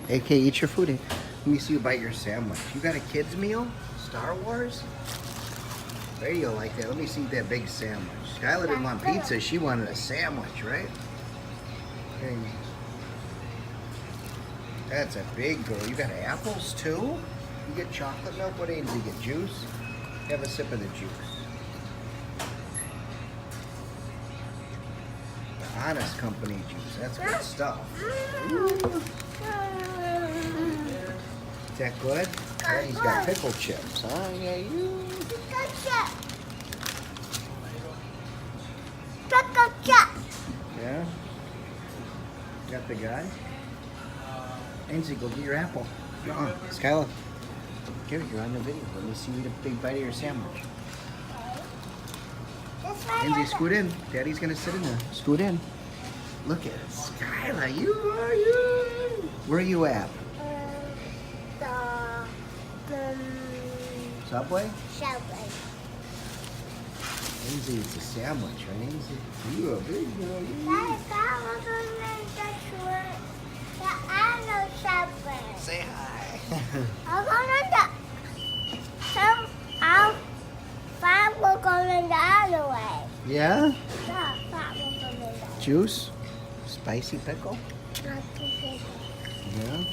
AK, eat your food. Let me see you bite your sandwich. You got a kid's meal? Star Wars? There you go, like that. Let me see that big sandwich. Skylar didn't want pizza. She wanted a sandwich, right? There you go. That's a big girl. You got apples too? You get chocolate milk? What age do you get? Juice? Have a sip of the juice. The Honest Company juice. That's good stuff. Is that good? Yeah, he's got pickle chips, huh? Yeah, you. Yeah? Got the guy? Ainsley, go get your apple. Skylar. Here, you're on the video. Let me see you eat a big bite of your sandwich. Ainsley, scoot in. Daddy's gonna sit in there. Scoot in. Look at it. Skylar, you are you. Where are you at? Subway? Subway. Ainsley, it's a sandwich, right, Ainsley? You a big girl. Say hi. We're going the other way. Yeah? Yeah, we're going the Juice? Spicy pickle? other way. Yeah?